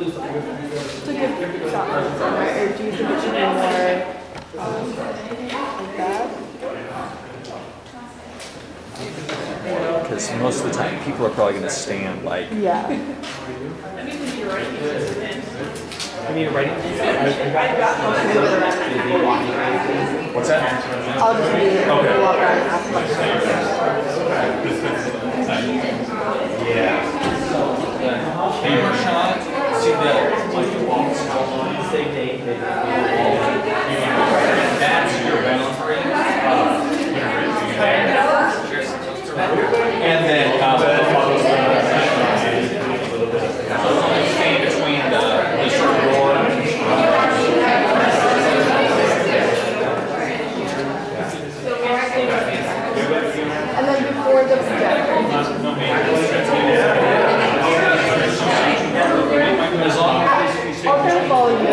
It's a good shot, right? Or do you think it should be more like that? Because most of the time, people are probably going to stand like. Yeah. I mean, writing. What's that? I'll just be walk around and ask questions. Yeah. Camera shot. See the like the box outlines. That's your boundary. And then stay between the circle door. And then before the projector. I'll kind of follow you.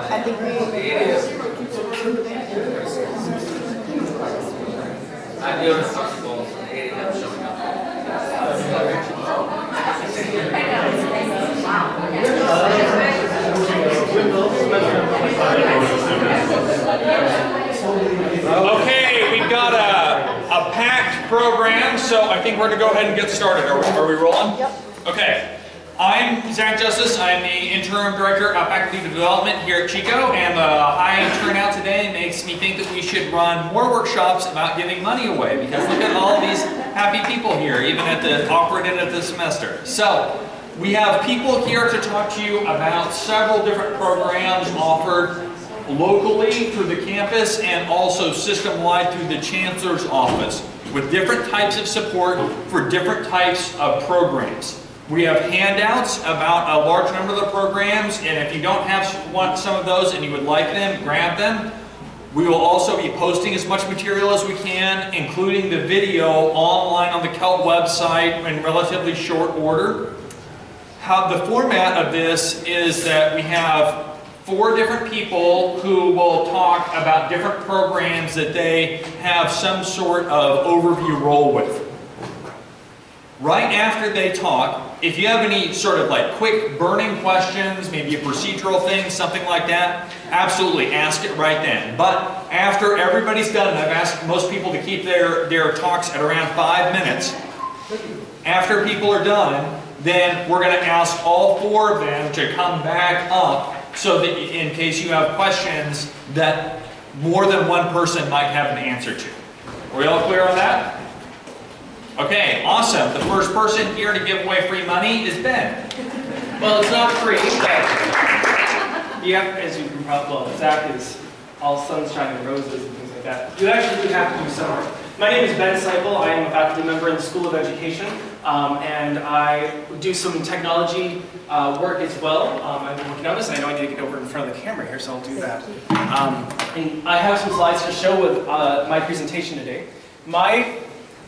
I think we. I noticed some people showing up. Okay, we've got a packed program, so I think we're going to go ahead and get started. Are we rolling? Yep. Okay. I'm Zach Justice. I'm the Interim Director of Faculty Development here at Chico, and the high turnout today makes me think that we should run more workshops about giving money away, because look at all these happy people here, even at the awkward end of the semester. So, we have people here to talk to you about several different programs offered locally through the campus and also system-wide through the Chancellor's Office. with different types of support for different types of programs. We have handouts about a large number of the programs, and if you don't want some of those and you would like them, grab them. We will also be posting as much material as we can, including the video online on the CELT website in relatively short order. How the format of this is that we have 4 different people who will talk about different programs that they have some sort of overview role with. Right after they talk, if you have any sort of like quick burning questions, maybe a procedural thing, something like that, absolutely ask it right then. But after everybody's done, and I've asked most people to keep their talks at around 5 minutes, after people are done, then we're going to ask all 4 of them to come back up so that in case you have questions that more than one person might have an answer to. Are we all clear on that? Okay, awesome. The first person here to give away free money is Ben. Well, it's not free, but as you can probably, well, Zach is all sunshine and roses and things like that. You actually do have to do some work. My name is Ben Seipel. I am a faculty member in the School of Education, and I do some technology work as well. I've been working on this, and I know I need to get over in front of the camera here, so I'll do that. And I have some slides to show with my presentation today. My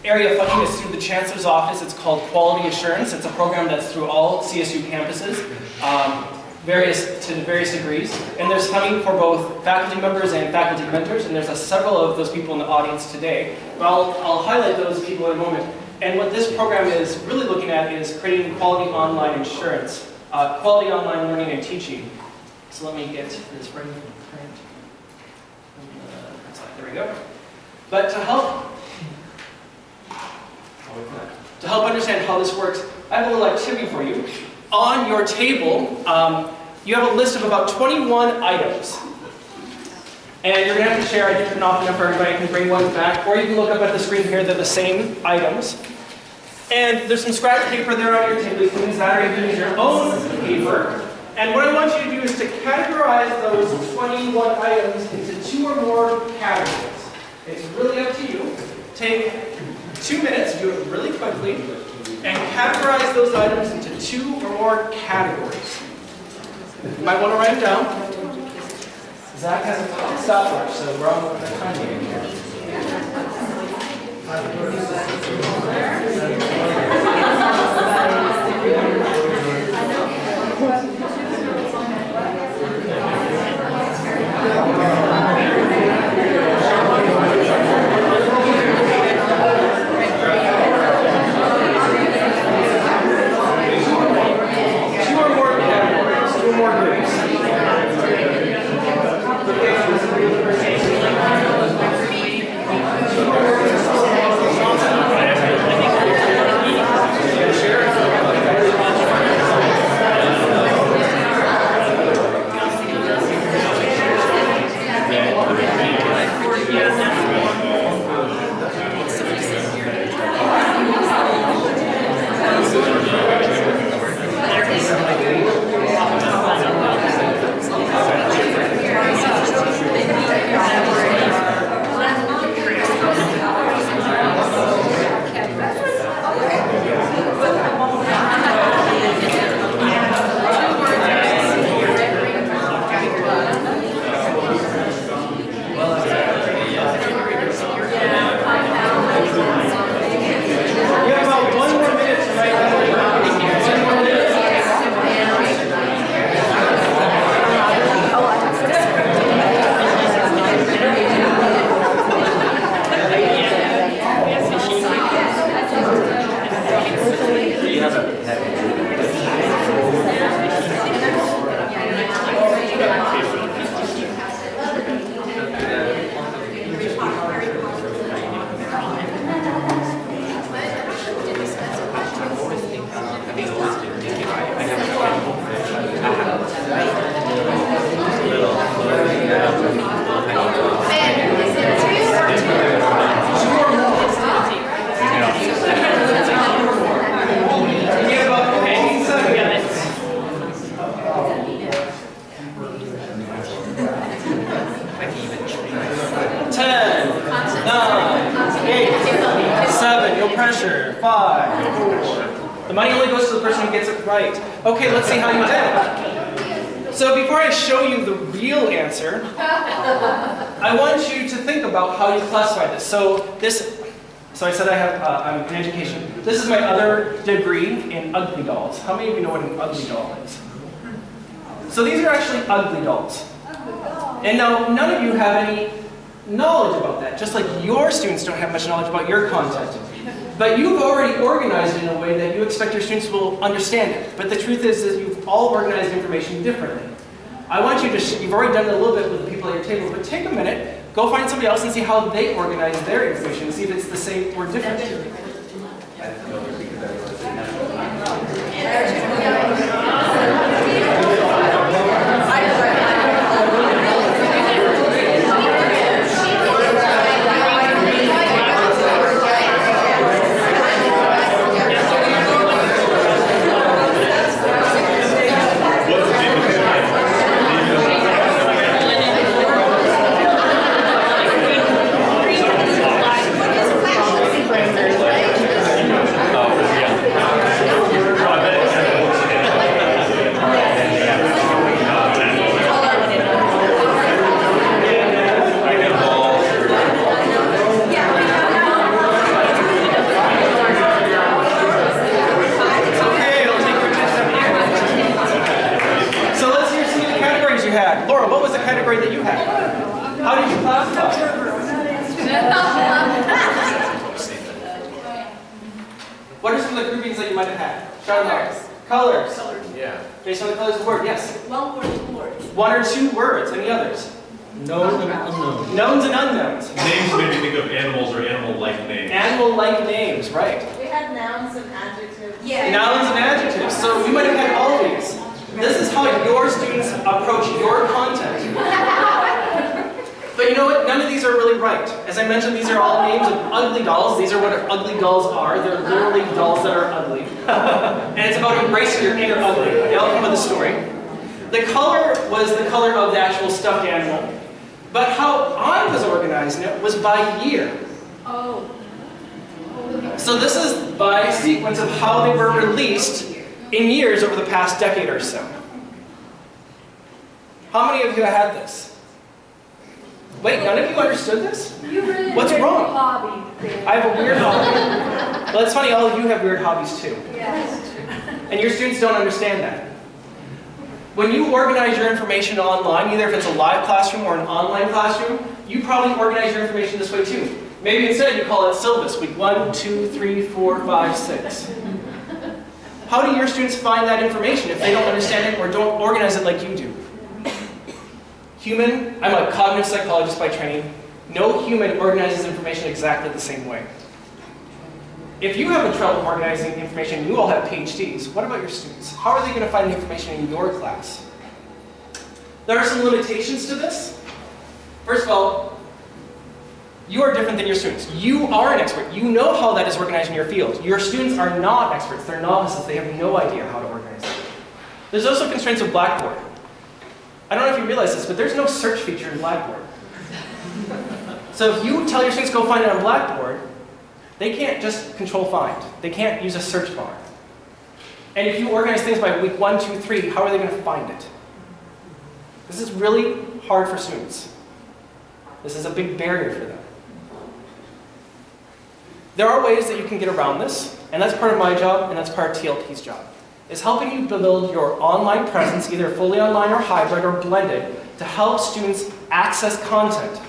area of funding is through the Chancellor's Office. It's called Quality Assurance. It's a program that's through all CSU campuses, to various degrees. And there's funding for both faculty members and faculty mentors, and there's several of those people in the audience today. But I'll highlight those people in a moment. And what this program is really looking at is creating quality online insurance, quality online learning and teaching. So let me get this right in print. There we go. But to help understand how this works, I have a little activity for you. On your table, you have a list of about 21 items. And you're going to have to share. I didn't turn off enough for everybody. You can bring one back. Or you can look up at the screen here. They're the same items. And there's some scratch paper there on your table. You can use that, or you can use your own paper. And what I want you to do is to categorize those 21 items into 2 or more categories. It's really up to you. Take 2 minutes, do it really quickly, and categorize those items into 2 or more categories. You might want to write them down. Zach has a stopwatch, so we're on the time meeting here. no pressure. 5, 4. The money only goes to the person who gets it right. Okay, let's see how you did. So before I show you the real answer, I want you to think about how you classify this. So I said I'm in education. This is my other degree in ugly dolls. How many of you know what an ugly doll is? So these are actually ugly dolls. And now none of you have any knowledge about that, just like your students don't have much knowledge about your content. But you've already organized it in a way that you expect your students will understand it. But the truth is that you've all organized information differently. I want you to, you've already done it a little bit with the people at your table, but take a minute, go find somebody else and see how they organize their information, see if it's the same or different. Laura, what was the category that you had? How did you classify? What are some of the groupings that you might have had? Colors. Colors. Yeah. Based on the colors of the word, yes. 1 or 2 words. 1 or 2 words. Any others? Knowns and unknowns. Knowns and unknowns. Names made me think of animals or animal-like names. Animal-like names, right. We had nouns and adjectives. Yeah. Nouns and adjectives. So you might have had all these. This is how your students approach your content. But you know what? None of these are really right. As I mentioned, these are all names of ugly dolls. These are what ugly dolls are. They're literally dolls that are ugly. And it's about embracing your inner ugly. Okay, I'll come with a story. The color was the color of the actual stuffed animal. But how I was organizing it was by year. Oh. So this is by sequence of how they were released in years over the past decade or so. How many of you had this? Wait, none of you understood this? You really What's wrong? hobby thing. I have a weird hobby. Well, it's funny, all of you have weird hobbies too. Yes. And your students don't understand that. When you organize your information online, either if it's a live classroom or an online classroom, you probably organize your information this way too. Maybe instead you call it syllabus, week 1, 2, 3, 4, 5, 6. How do your students find that information if they don't understand it or don't organize it like you do? I'm a cognitive psychologist by training. No human organizes information exactly the same way. If you have trouble organizing information, you all have PhDs. What about your students? How are they going to find information in your class? There are some limitations to this. First of all, you are different than your students. You are an expert. You know how that is organized in your field. Your students are not experts. They're novices. They have no idea how to organize it. There's also constraints of Blackboard. I don't know if you realize this, but there's no search feature in Blackboard. So if you tell your students to go find it on Blackboard, they can't just control find. They can't use a search bar. And if you organize things by week 1, 2, 3, how are they going to find it? This is really hard for students. This is a big barrier for them. There are ways that you can get around this, and that's part of my job, and that's part of TLP's job. Is helping you build your online presence, either fully online or hybrid or blended, to help students access content.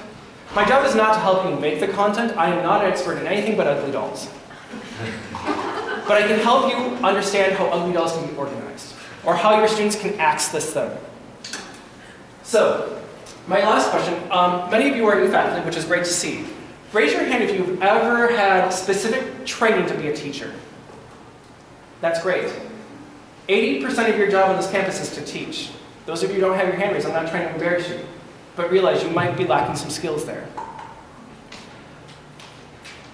My job is not to help you make the content. I am not an expert in anything but ugly dolls. But I can help you understand how ugly dolls can be organized, or how your students can access them. So, my last question, many of you are new faculty, which is great to see. Raise your hand if you've ever had specific training to be a teacher. That's great. 80% of your job on this campus is to teach. Those of you who don't have your hand raised, I'm not trying to embarrass you, but realize you might be lacking some skills there.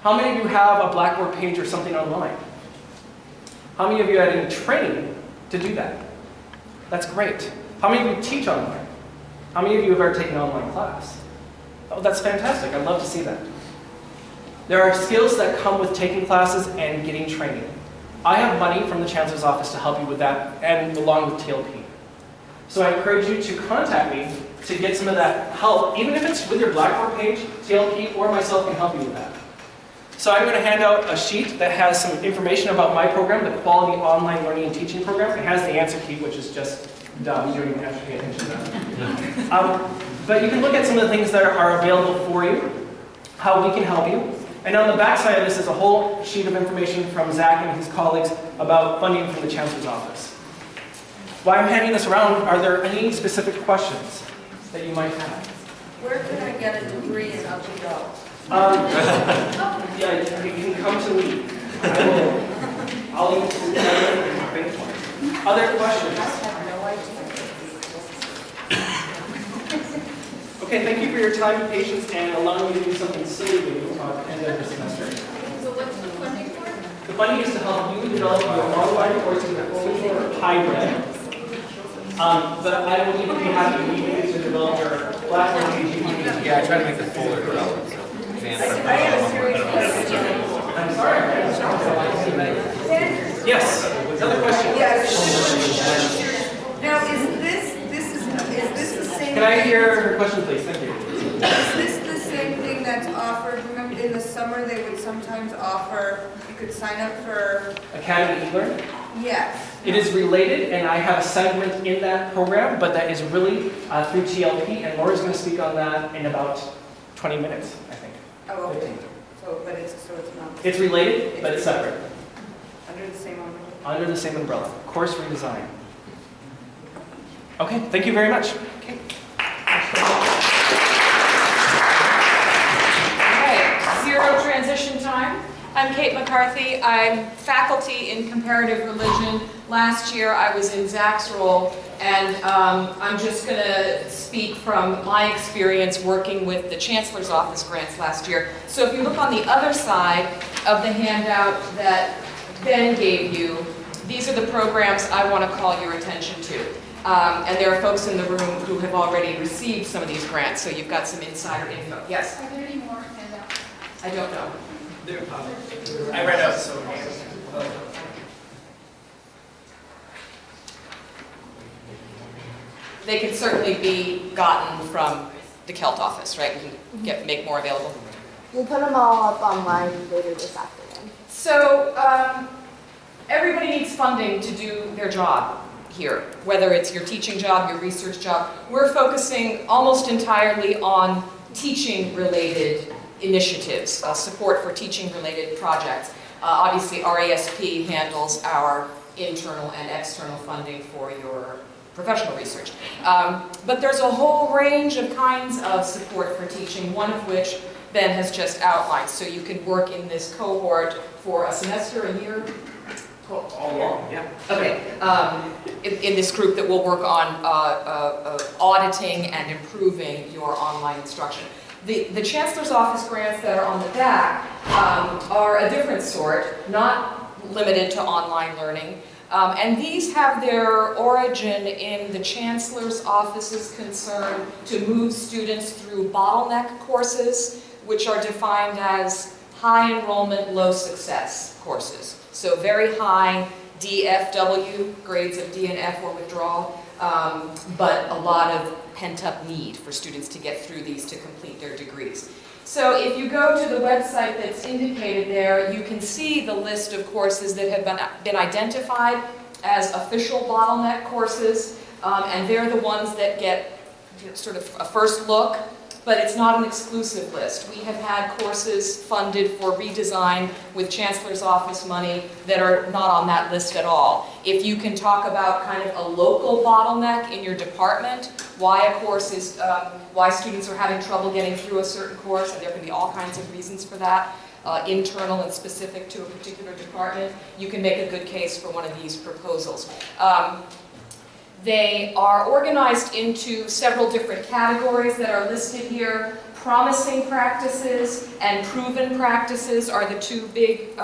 How many of you have a Blackboard page or something online? How many of you had any training to do that? That's great. How many of you teach online? How many of you have ever taken an online class? Oh, that's fantastic. I'd love to see that. There are skills that come with taking classes and getting training. I have money from the Chancellor's Office to help you with that, and along with TLP. So I encourage you to contact me to get some of that help, even if it's with your Blackboard page, TLP or myself can help you with that. So I'm going to hand out a sheet that has some information about my program, the Quality Online Learning and Teaching Program. It has the answer key, which is just dumb. You don't even have to pay attention to that. But you can look at some of the things that are available for you, how we can help you. And on the back side of this is a whole sheet of information from Zach and his colleagues about funding from the Chancellor's Office. While I'm handing this around, are there any specific questions that you might have? Where can I get a degree in upscale? Yeah, you can come to me. I'll even put that in my bank one. Other questions? Okay, thank you for your time and patience and allowing me to do something silly with you at the end of the semester. So what's the funding for? The funding is to help you develop your online courses or hybrid. But I would even be happy to meet with you to develop your Blackboard page. Yeah, I try to make the folder relevant. I have a serious question. I'm sorry. Yes. Another question. Yes. Now, is this the same? Can I hear her question, please? Thank you. Is this the same thing that's offered? Remember, in the summer they would sometimes offer. You could sign up for. Academy eLearn. Yes. It is related, and I have a segment in that program, but that is really through TLP, and Laura's going to speak on that in about 20 minutes, I think. Oh, okay. 15. So it's not. It's related, but it's separate. Under the same umbrella. Under the same umbrella. Course redesign. Okay, thank you very much. Okay. Okay, zero transition time. I'm Kate McCarthy. I'm faculty in comparative religion. Last year I was in Zach's role, and I'm just going to speak from my experience working with the Chancellor's Office grants last year. So if you look on the other side of the handout that Ben gave you, these are the programs I want to call your attention to. And there are folks in the room who have already received some of these grants, so you've got some insider info. Yes? Are there any more handouts? I don't know. I read out so They can certainly be gotten from the Kelt office, right? We can make more available. We'll put them all up online later this afternoon. So everybody needs funding to do their job here, whether it's your teaching job, your research job. We're focusing almost entirely on teaching-related initiatives, support for teaching-related projects. Obviously, RASP handles our internal and external funding for your professional research. But there's a whole range of kinds of support for teaching, one of which Ben has just outlined. So you can work in this cohort for a semester, a year? all along, yeah. Okay, in this group that will work on auditing and improving your online instruction. The Chancellor's Office grants that are on the back are a different sort, not limited to online learning. And these have their origin in the Chancellor's Office's concern to move students through bottleneck courses, which are defined as high enrollment, low success courses. So very high DFW, grades of D and F or withdrawal, but a lot of pent-up need for students to get through these to complete their degrees. So if you go to the website that's indicated there, you can see the list of courses that have been identified as official bottleneck courses, and they're the ones that get sort of a first look, but it's not an exclusive list. We have had courses funded for redesign with Chancellor's Office money that are not on that list at all. If you can talk about kind of a local bottleneck in your department, why a course is, why students are having trouble getting through a certain course, and there can be all kinds of reasons for that, internal and specific to a particular department, you can make a good case for one of these proposals. They are organized into several different categories that are listed here. Promising practices and proven practices are the two big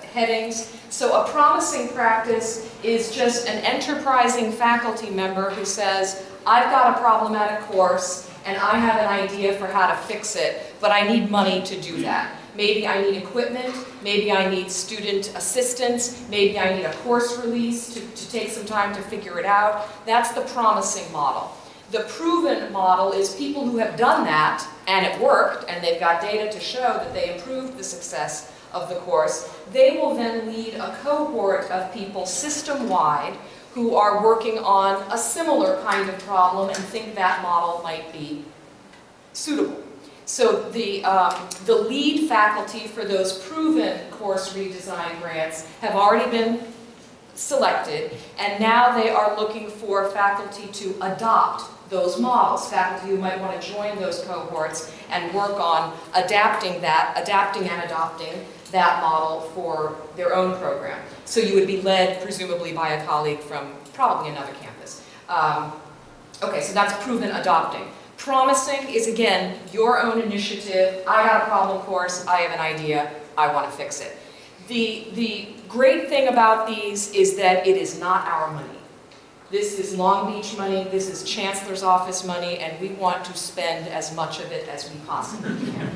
headings. So a promising practice is just an enterprising faculty member who says, I've got a problematic course and I have an idea for how to fix it, but I need money to do that. Maybe I need equipment, maybe I need student assistance, maybe I need a course release to take some time to figure it out. That's the promising model. The proven model is people who have done that and it worked and they've got data to show that they improved the success of the course. They will then lead a cohort of people system-wide who are working on a similar kind of problem and think that model might be suitable. So the lead faculty for those proven course redesign grants have already been selected, and now they are looking for faculty to adopt those models, faculty who might want to join those cohorts and work on adapting and adopting that model for their own program. So you would be led, presumably, by a colleague from probably another campus. Okay, so that's proven adopting. Promising is, again, your own initiative. I got a problem course, I have an idea, I want to fix it. The great thing about these is that it is not our money. This is Long Beach money, this is Chancellor's office money, and we want to spend as much of it as we possibly can.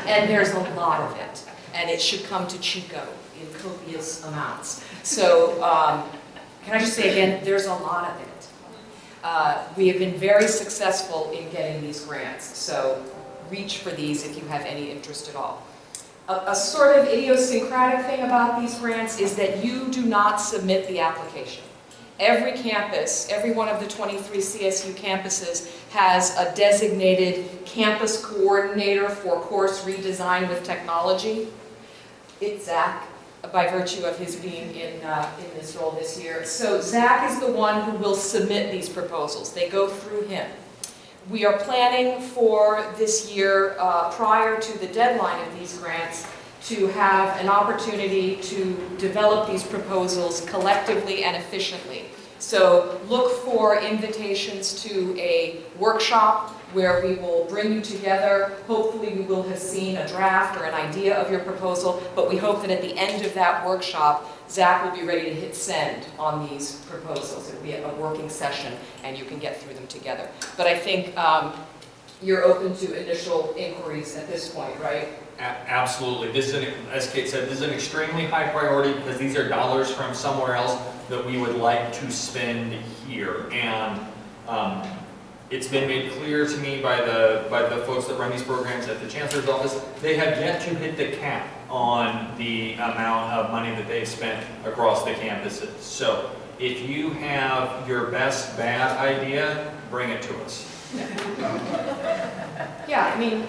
And there's a lot of it, and it should come to Chico in copious amounts. So, can I just say again, there's a lot of it. We have been very successful in getting these grants, so reach for these if you have any interest at all. A sort of idiosyncratic thing about these grants is that you do not submit the application. Every campus, every one of the 23 CSU campuses has a designated campus coordinator for course redesign with technology. It's Zach, by virtue of his being in this role this year. So Zach is the one who will submit these proposals. They go through him. We are planning for this year, prior to the deadline of these grants, to have an opportunity to develop these proposals collectively and efficiently. So look for invitations to a workshop where we will bring you together. Hopefully we will have seen a draft or an idea of your proposal, but we hope that at the end of that workshop, Zach will be ready to hit send on these proposals. It'll be a working session and you can get through them together. But I think you're open to initial inquiries at this point, right? Absolutely. This is, as Kate said, this is an extremely high priority because these are dollars from somewhere else that we would like to spend here. And it's been made clear to me by the folks that run these programs at the Chancellor's office, they have yet to hit the cap on the amount of money that they've spent across the campuses. So if you have your best bad idea, bring it to us. Yeah, I mean,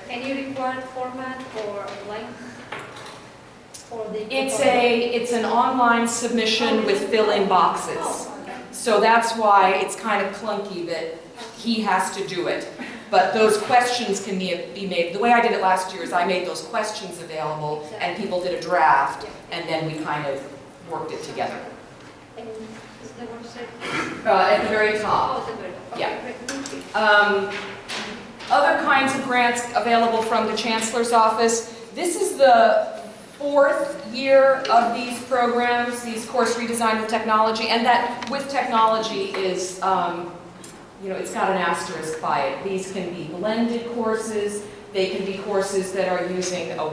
Any required format or length for the it's an online submission with fill-in boxes. Oh, okay. So that's why it's kind of clunky that he has to do it. But those questions can be made. The way I did it last year is I made those questions available and people did a draft and then we kind of worked it together. And is the website? At the very top. Oh, the very top. Yeah. Okay, great. Thank you. Other kinds of grants available from the Chancellor's office. This is the 4th year of these programs, these course redesign with technology, and that with technology is, you know, it's got an asterisk by it. These can be blended courses. They can be courses that are using a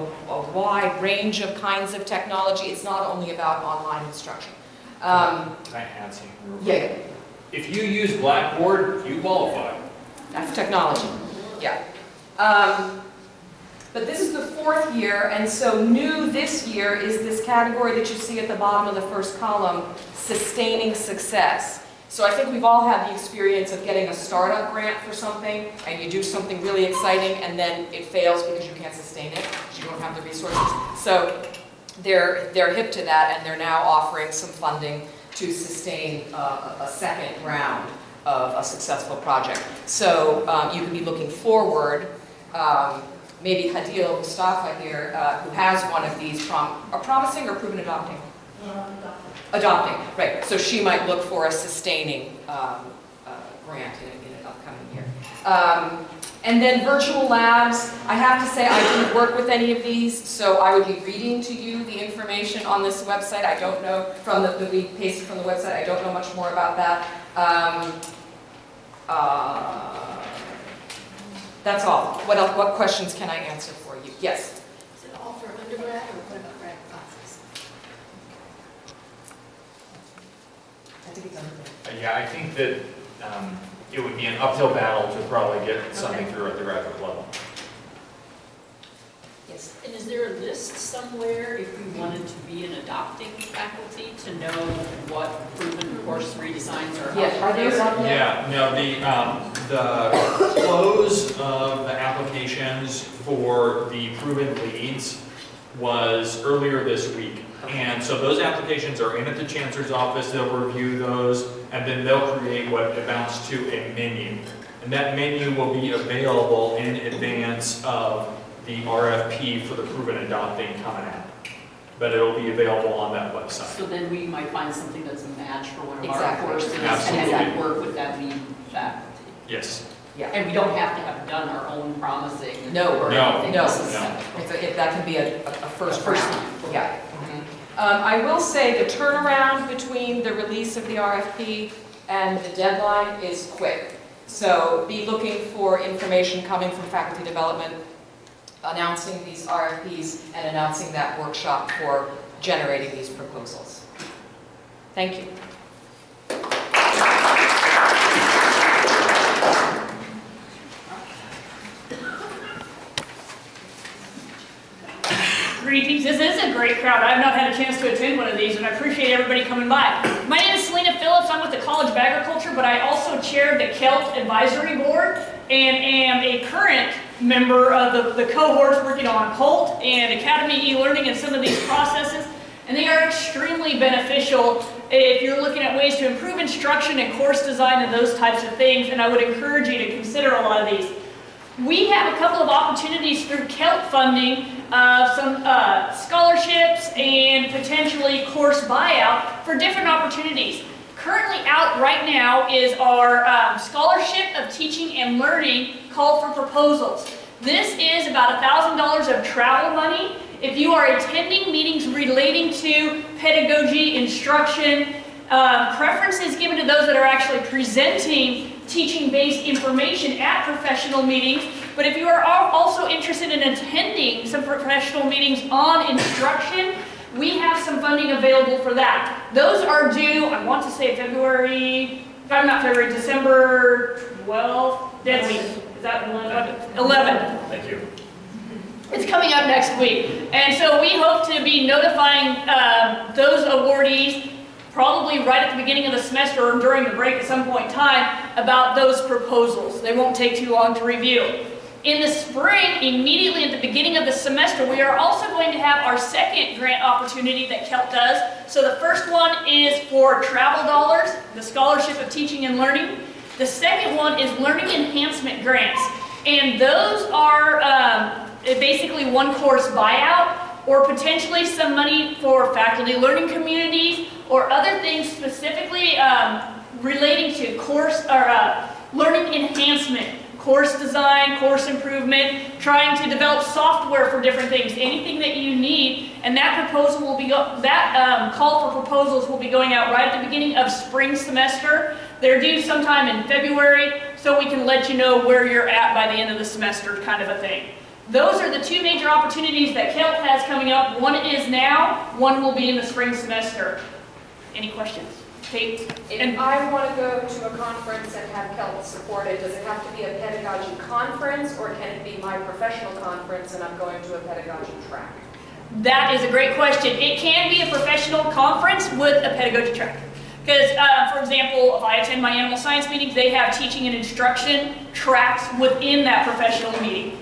wide range of kinds of technology. It's not only about online instruction. Can I add something real quick? Yeah, If you use Blackboard, you qualify. that's technology. Yeah. But this is the 4th year, and so new this year is this category that you see at the bottom of the first column, sustaining success. So I think we've all had the experience of getting a startup grant for something, and you do something really exciting, and then it fails because you can't sustain it, because you don't have the resources. So they're hip to that, and they're now offering some funding to sustain a second round of a successful project. So you can be looking forward. Maybe Hadil Mustafa here, who has one of these, promising or proven adopting? Adopting, right. So she might look for a sustaining grant in an upcoming year. And then virtual labs. I have to say I didn't work with any of these, so I would be reading to you the information on this website. I don't know, from the we pasted from the website, I don't know much more about that. That's all. What else? What questions can I answer for you? Yes? Is it all grad or what about grad classes? I think it's everything. Yeah, I think that it would be an uphill battle to probably get something through at the graduate level. Yes. And is there a list somewhere if we wanted to be an adopting faculty to know what proven course redesigns are out Yeah, are those there? on there? Yeah, no, the close of the applications for the proven leads was earlier this week. And so those applications are in at the chancellor's office, they'll review those, and then they'll create what amounts to a menu. And that menu will be available in advance of the RFP for the proven adopting coming out. But it'll be available on that website. So then we might find something that's a match for one of our Exactly. courses. Absolutely. And that work with that lead faculty. Yes. Yeah. And we don't have to have done our own promising. No, or no, anything. no. This is No. separate. That can be a first First round. round. Yeah. I will say the turnaround between the release of the RFP and the deadline is quick. So be looking for information coming from faculty development, announcing these RFPs and announcing that workshop for generating these proposals. Thank you. Greetings. This is a great crowd. I've not had a chance to attend one of these, and I appreciate everybody coming by. My name is Selena Phillips. I'm with the College of Agriculture, but I also chair the KELT Advisory Board and am a current member of the cohorts working on COLT and Academy e-learning and some of these processes. And they are extremely beneficial if you're looking at ways to improve instruction and course design and those types of things, and I would encourage you to consider a lot of these. We have a couple of opportunities through KELT funding, some scholarships and potentially course buyout for different opportunities. Currently out right now is our Scholarship of Teaching and Learning call for proposals. This is about $1,000 of travel money. If you are attending meetings relating to pedagogy, instruction, preference is given to those that are actually presenting teaching-based information at professional meetings. But if you are also interested in attending some professional meetings on instruction, we have some funding available for that. Those are due, I want to say December 12th, dead week. Is that 11th? Thank you. It's coming up next week. And so we hope to be notifying those awardees probably right at the beginning of the semester or during the break at some point in time about those proposals. They won't take too long to review. In the spring, immediately at the beginning of the semester, we are also going to have our second grant opportunity that KELT does. So the first one is for travel dollars, the Scholarship of Teaching and Learning. The second one is learning enhancement grants. And those are basically one course buyout or potentially some money for faculty learning communities or other things specifically relating to course or learning enhancement, course design, course improvement, trying to develop software for different things, anything that you need. And that proposal will be call for proposals will be going out right at the beginning of spring semester. They're due sometime in February, so we can let you know where you're at by the end of the semester, kind of a thing. Those are the two major opportunities that KELT has coming up. One is now, one will be in the spring semester. Any questions? Kate? If I want to go to a conference and have KELT support it, does it have to be a pedagogy conference, or can it be my professional conference and I'm going to a pedagogy track? That is a great question. It can be a professional conference with a pedagogy track. Because, for example, if I attend my animal science meetings, they have teaching and instruction tracks within that professional meeting.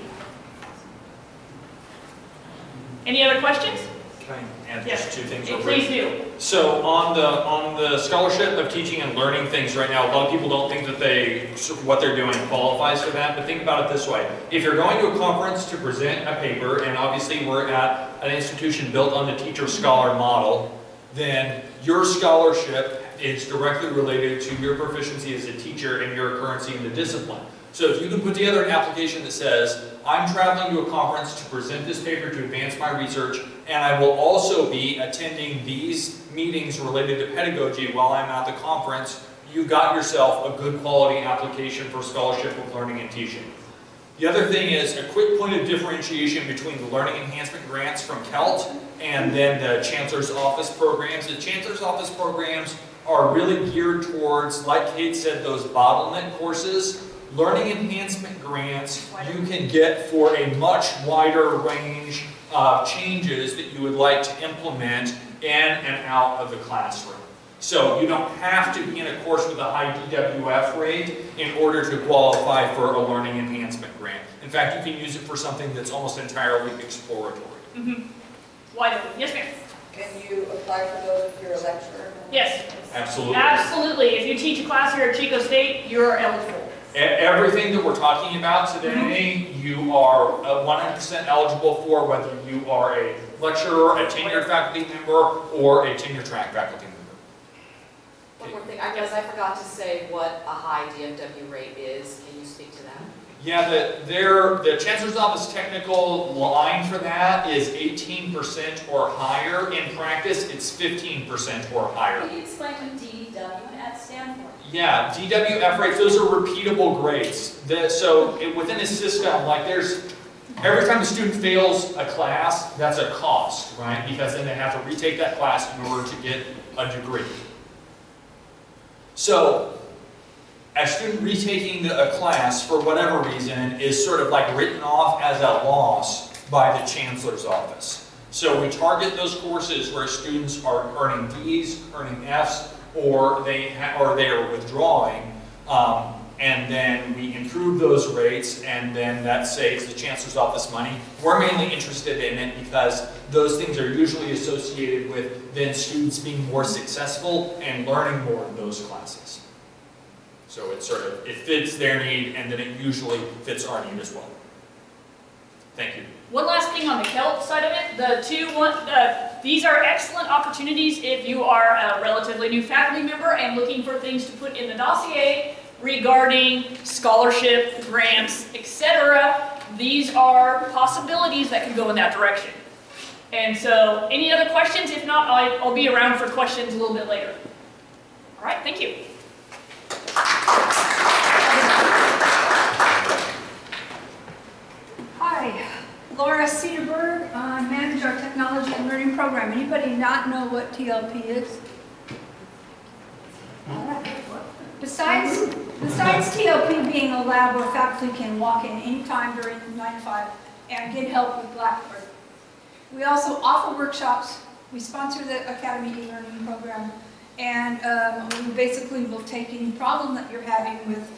Any other questions? Can I add Yes. just two things? Please do. So on the Scholarship of Teaching and Learning things right now, a lot of people don't think that what they're doing qualifies for that, but think about it this way. If you're going to a conference to present a paper, and obviously we're at an institution built on the teacher-scholar model, then your scholarship is directly related to your proficiency as a teacher and your currency in the discipline. So if you can put together an application that says, I'm traveling to a conference to present this paper to advance my research, and I will also be attending these meetings related to pedagogy while I'm at the conference, you got yourself a good quality application for Scholarship of Learning and Teaching. The other thing is a quick point of differentiation between the learning enhancement grants from CELT and then the Chancellor's Office programs. The Chancellor's Office programs are really geared towards, like Kate said, those bottleneck courses. Learning enhancement grants you can get for a much wider range of changes that you would like to implement in and out of the classroom. So you don't have to be in a course with a high DWF rate in order to qualify for a learning enhancement grant. In fact, you can use it for something that's almost entirely exploratory. Wide open. Yes, ma'am. Can you apply for those if you're a lecturer? Yes. Absolutely. Absolutely. If you teach a class here at Chico State, you're eligible. Everything that we're talking about today, you are 100% eligible for, whether you are a lecturer, a tenured faculty member, or a tenure track faculty member. One more thing, I guess I forgot to say what a high DMW rate is. Can you speak to that? Yeah, the Chancellor's Office technical line for that is 18% or higher. In practice, it's 15% or higher. Can you explain what DWF stands for? Yeah, DWF rates, those are repeatable grades. Within a system, like every time a student fails a class, that's a cost, right? Because then they have to retake that class in order to get a degree. So, a student retaking a class, for whatever reason, is sort of like written off as a loss by the Chancellor's Office. So we target those courses where students are earning Ds, earning Fs, or they are withdrawing, and then we improve those rates, and then that saves the Chancellor's Office money. We're mainly interested in it because those things are usually associated with then students being more successful and learning more in those classes. So it fits their need, and then it usually fits our need as well. Thank you. One last thing on the CELT side of it, these are excellent opportunities if you are a relatively new faculty member and looking for things to put in the dossier regarding scholarship, grants, etc. These are possibilities that can go in that direction. And so, any other questions? If not, I'll be around for questions a little bit later. All right, thank you. Hi, Laura Cedarberg. I manage our technology and learning program. Anybody not know what TLP is? Besides TLP being a lab where faculty can walk in anytime during 9 to 5 and get help with Blackboard. We also offer workshops. We sponsor the Academy e-learning program. And we basically will take any problem that you're having with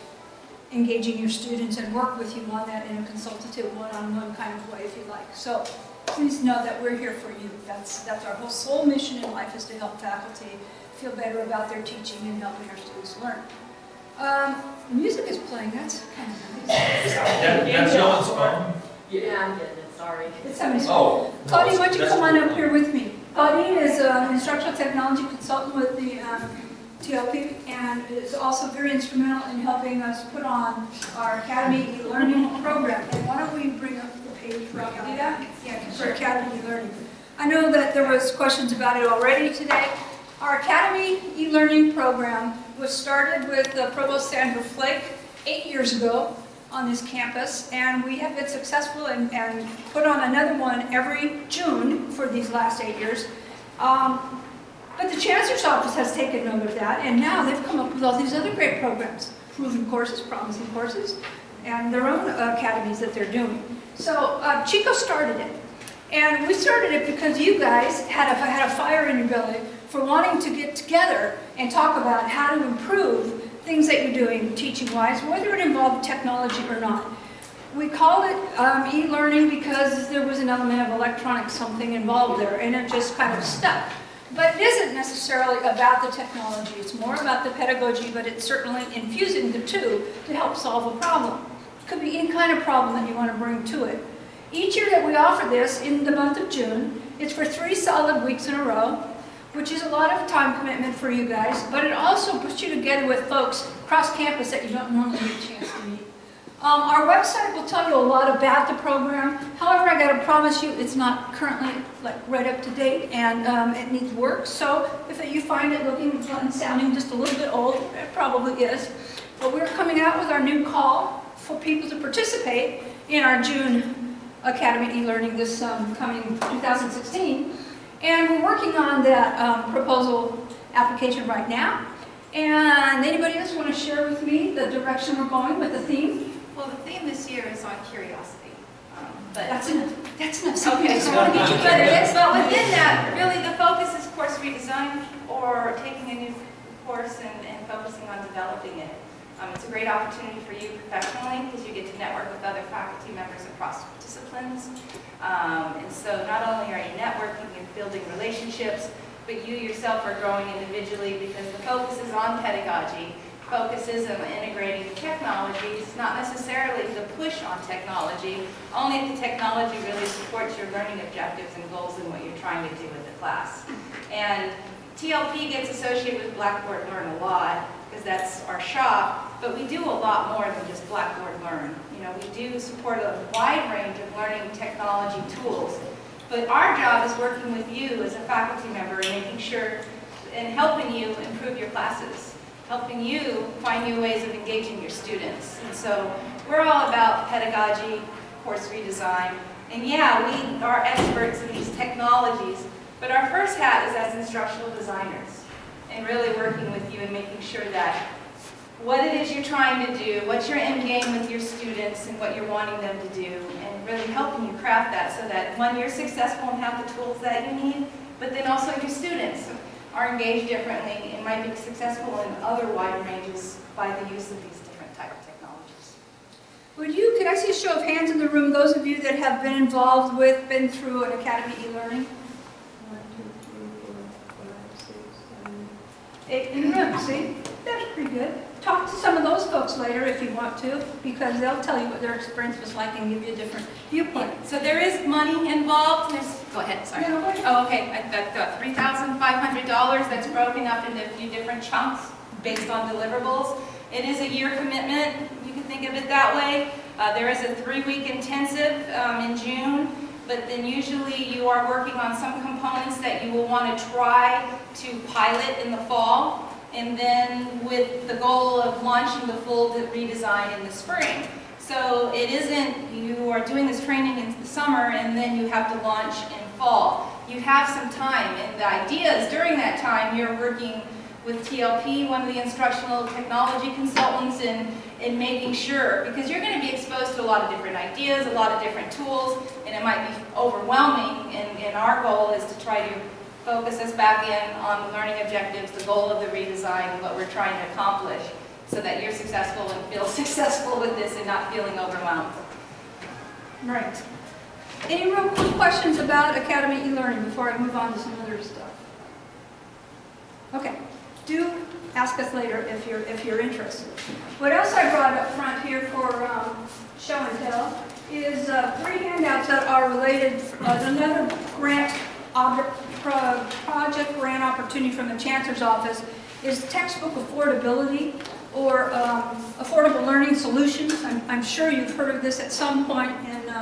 engaging your students and work with you on that in a consultative, one-on-one kind of way if you like. So please know that we're here for you. That's our whole sole mission in life, is to help faculty feel better about their teaching and helping our students learn. Music is playing, that's kind of nice. That's no one's phone? Yeah, I'm getting it, sorry. It's somebody's phone. Claudine, why don't you come on up here with me? Claudine is an instructional technology consultant with the TLP, and is also very instrumental in helping us put on our Academy e-learning program. And why don't we bring up the page for Academy? Yeah, for Academy e-learning. I know that there was questions about it already today. Our Academy e-learning program was started with Provost Sandra Flake 8 years ago on this campus, and we have been successful and put on another one every June for these last 8 years. But the Chancellor's Office has taken note of that, and now they've come up with all these other great programs, proven courses, promising courses, and their own academies that they're doing. So Chico started it, and we started it because you guys had a fire in your belly for wanting to get together and talk about how to improve things that you're doing teaching-wise, whether it involved technology or not. We called it e-learning because there was an element of electronic something involved there, and it just kind of stuck. But it isn't necessarily about the technology, it's more about the pedagogy, but it's certainly infusing the two to help solve a problem. It could be any kind of problem that you want to bring to it. Each year that we offer this in the month of June, it's for 3 solid weeks in a row, which is a lot of time commitment for you guys, but it also puts you together with folks across campus that you don't normally get a chance to meet. Our website will tell you a lot about the program. However, I got to promise you it's not currently right up to date, and it needs work. So if you find it looking and sounding just a little bit old, it probably is. But we're coming out with our new call for people to participate, in our June Academy e-learning this coming 2016. And we're working on that proposal application right now. And anybody else want to share with me the direction we're going with the theme? Well, the theme this year is on curiosity. But That's enough. That's enough. okay, I want to get you better. but within that, really the focus is course redesign or taking a new course and focusing on developing it. It's a great opportunity for you professionally because you get to network with other faculty members across disciplines. And so not only are you networking and building relationships, but you yourself are growing individually because the focus is on pedagogy, focuses on integrating technologies, not necessarily the push on technology, only if the technology really supports your learning objectives and goals and what you're trying to do with the class. And TLP gets associated with Blackboard Learn a lot, because that's our shop, but we do a lot more than just Blackboard Learn. You know, we do support a wide range of learning technology tools, but our job is working with you as a faculty member and making sure and helping you improve your classes, helping you find new ways of engaging your students. And so we're all about pedagogy, course redesign, and yeah, we are experts in these technologies, but our first hat is as instructional designers and really working with you and making sure that what it is you're trying to do, what's your end game with your students and what you're wanting them to do, and really helping you craft that so that one, you're successful and have the tools that you need, but then also your students are engaged differently and might be successful in other wide ranges by the use of these different type of technologies. Could I see a show of hands in the room, those of you that have been involved with, been through an Academy e-learning? 1, 2, 3, 4, 5, 6, 7, 8 in the room, see? That's pretty good. Talk to some of those folks later if you want to, because they'll tell you what their experience was like and give you a different viewpoint. So there is money involved. Go ahead, sorry. No, go ahead. Oh, okay. That $3,500 that's broken up into a few different chunks based on deliverables. It is a year commitment. You can think of it that way. There is a 3-week intensive in June, but then usually you are working on some components that you will want to try to pilot in the fall, and then with the goal of launching the full redesign in the spring. So it isn't you are doing this training in the summer and then you have to launch in fall. You have some time, and the idea is during that time you're working with TLP, one of the instructional technology consultants, in making sure, because you're going to be exposed to a lot of different ideas, a lot of different tools, and it might be overwhelming, and our goal is to try to focus us back in on the learning objectives, the goal of the redesign, what we're trying to accomplish, so that you're successful and feel successful with this and not feeling overwhelmed. Right. Any real quick questions about Academy e-learning before I move on to some other stuff? Okay. Do ask us later if you're interested. What else I brought up front here for show and tell is 3 handouts that are related. Another grant project grant opportunity from the Chancellor's Office is textbook affordability, or affordable learning solutions. I'm sure you've heard of this at some point in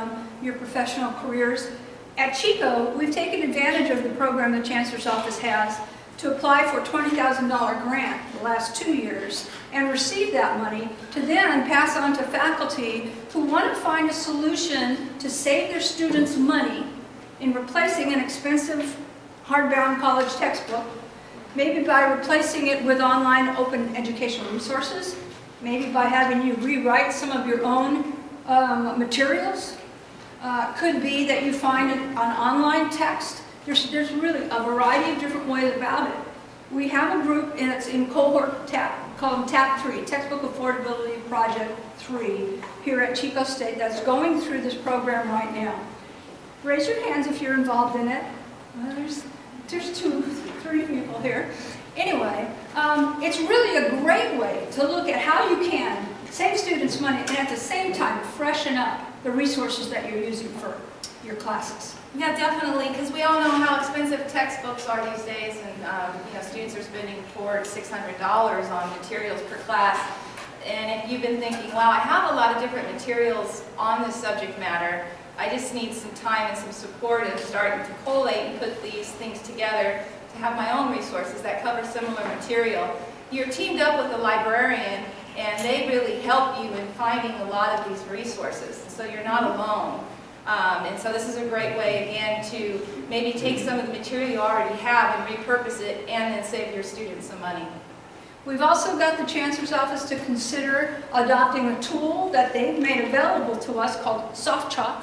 your professional careers. At Chico, we've taken advantage of the program the Chancellor's Office has to apply for a $20,000 grant the last 2 years and receive that money to then pass on to faculty who want to find a solution to save their students money in replacing an expensive hardbound college textbook, maybe by replacing it with online open educational resources, maybe by having you rewrite some of your own materials. Could be that you find an online text. There's really a variety of different ways about it. We have a group, and it's in cohort TAP, called TAP 3, Textbook Affordability Project 3, here at Chico State, that's going through this program right now. Raise your hands if you're involved in it. Well, there's 2, 3 people here. Anyway, it's really a great way to look at how you can save students money and at the same time freshen up the resources that you're using for your classes. Yeah, definitely, because we all know how expensive textbooks are these days, and students are spending $400 to $600 on materials per class. And if you've been thinking, wow, I have a lot of different materials on this subject matter, I just need some time and some support in starting to collate and put these things together to have my own resources that cover similar material. You're teamed up with a librarian, and they really help you in finding a lot of these resources, so you're not alone. And so this is a great way, again, to maybe take some of the material you already have and repurpose it, and then save your students some money. We've also got the Chancellor's Office to consider adopting a tool that they've made available to us called SoftChalk.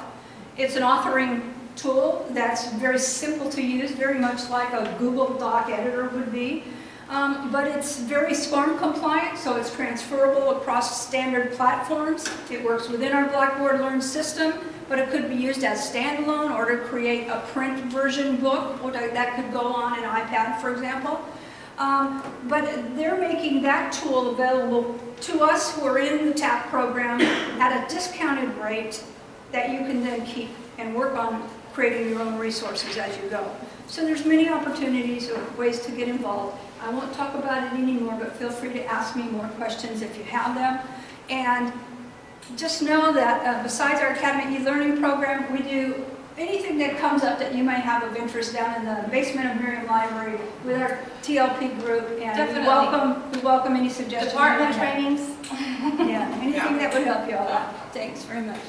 It's an authoring tool that's very simple to use, very much like a Google Doc editor would be. But it's very SCORM compliant, so it's transferable across standard platforms. It works within our Blackboard Learn system, but it could be used as standalone or to create a print version book, or that could go on an iPad, for example. But they're making that tool available to us who are in the TAP program at a discounted rate that you can then keep and work on creating your own resources as you go. So there's many opportunities or ways to get involved. I won't talk about it anymore, but feel free to ask me more questions if you have them. And just know that besides our Academy e-learning program, we do anything that comes up that you might have of interest down in the basement of Miriam Library with our TLP group, and Definitely. we welcome any suggestions. Department trainings. Yeah, anything that would help you all out. Thanks very much.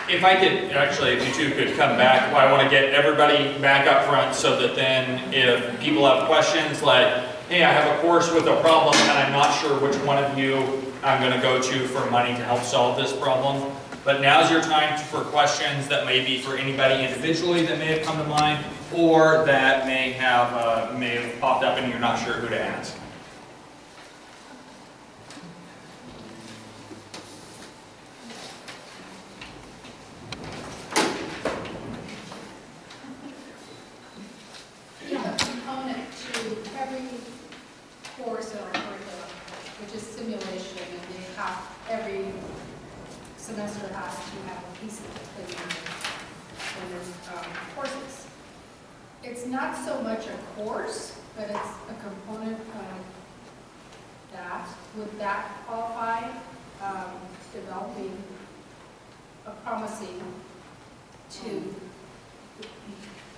If I could, actually, if you two could come back, I want to get everybody back up front so that then if people have questions like, hey, I have a course with a problem and I'm not sure which one of you I'm going to go to for money to help solve this problem. But now's your time for questions that may be for anybody individually that may have come to mind, or that may have popped up and you're not sure who to ask. Component to every course in our curriculum, which is simulation, and every semester has to have a piece of it in their courses. It's not so much a course, but it's a component of that. Would that qualify, developing a promising to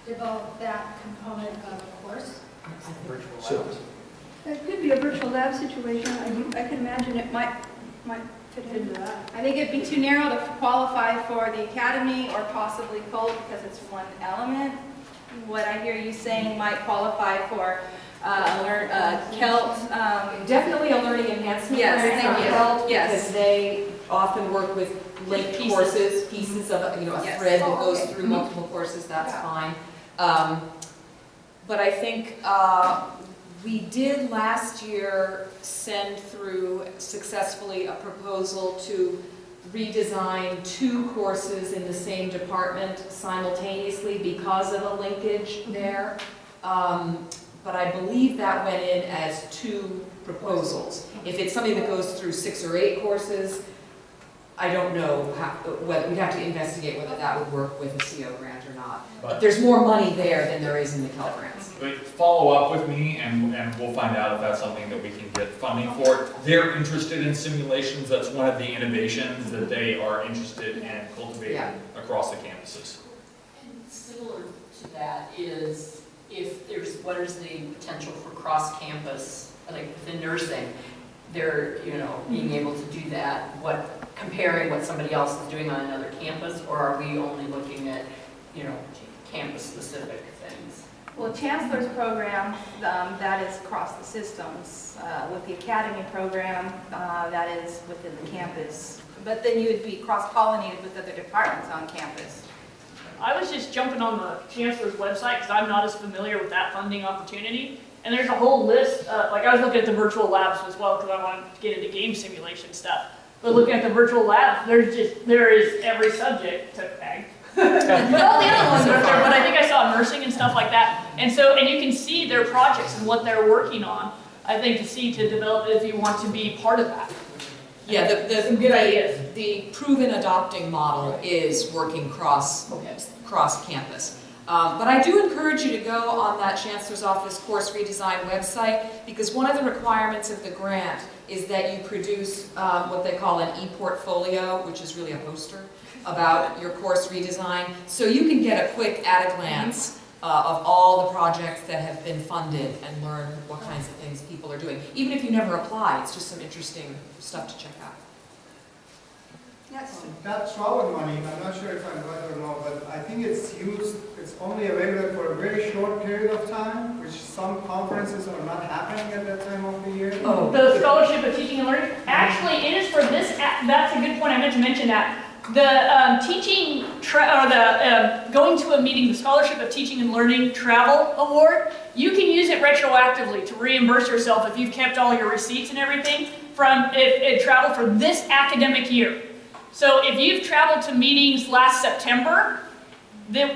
develop that component of a course? It could be a virtual lab situation. I can imagine it might fit into that. I think it'd be too narrow to qualify for the academy or possibly COLE because it's one element. What I hear you saying might qualify for KELT. Definitely a learning enhancement Yes, program thank for you. KELT, Yes. because they often work with linked courses, pieces of a Yes. thread that Oh, goes okay. through multiple courses. That's Yeah. fine. But I think we did last year send through successfully a proposal to redesign 2 courses in the same department simultaneously because of a linkage there. But I believe that went in as 2 proposals. If it's something that goes through 6 or 8 courses, I don't know whether we'd have to investigate whether that would work with a CO grant or not. But there's more money there than there is in the CELT grants. But follow up with me and we'll find out if that's something that we can get funding for. They're interested in simulations. That's one of the innovations that they are interested in cultivating across the campuses. And similar to that is what is the potential for cross-campus, like within nursing, they're, being able to do that, comparing what somebody else is doing on another campus, or are we only looking at, campus-specific things? Well, Chancellor's program, that is across the systems. With the Academy program, that is within the campus. But then you would be cross-pollinated with other departments on campus. I was just jumping on the Chancellor's website because I'm not as familiar with that funding opportunity. And there's a whole list, like I was looking at the virtual labs as well because I wanted to get into game simulation stuff. But looking at the virtual labs, there is every subject to ag. All the other ones are there, but I think I saw nursing and stuff like that. And you can see their projects and what they're working on. I think to develop it if you want to be part of that. Yeah, Some good ideas. The proven adopting model is working cross campus. But I do encourage you to go on that Chancellor's Office Course Redesign website, because one of the requirements of the grant is that you produce what they call an e-portfolio, which is really a poster about your course redesign, so you can get a quick at-a-glance of all the projects that have been funded and learn what kinds of things people are doing. Even if you never apply, it's just some interesting stuff to check out. Yes. That travel money, I'm not sure if I'm right or not, but I think it's only available for a very short period of time, which some conferences are not happening at that time of the year. Oh. The Scholarship of Teaching and Learning, actually, it is for this, that's a good point, I meant to mention that. The going to a meeting, the Scholarship of Teaching and Learning Travel Award, you can use it retroactively to reimburse yourself if you've kept all your receipts and everything from travel for this academic year. So if you've traveled to meetings last September,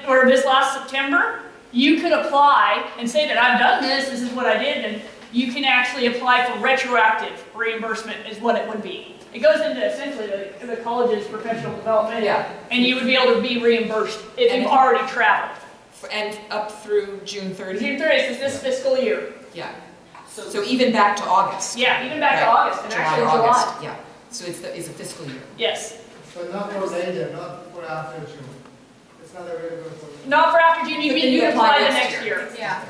or this last September, you could apply and say that I've done this is what I did, and you can actually apply for retroactive reimbursement is what it would be. It goes into essentially the college's professional development, and you would be able to be reimbursed if you've already traveled. And up through June 30th? June 30th is this fiscal year. Yeah. So even back to August? Yeah, even back to August, and actually July. August, yeah. So it's a fiscal year? Yes. But not for later, not for after June. It's not available for. Not for after June, you apply the next year. Yeah.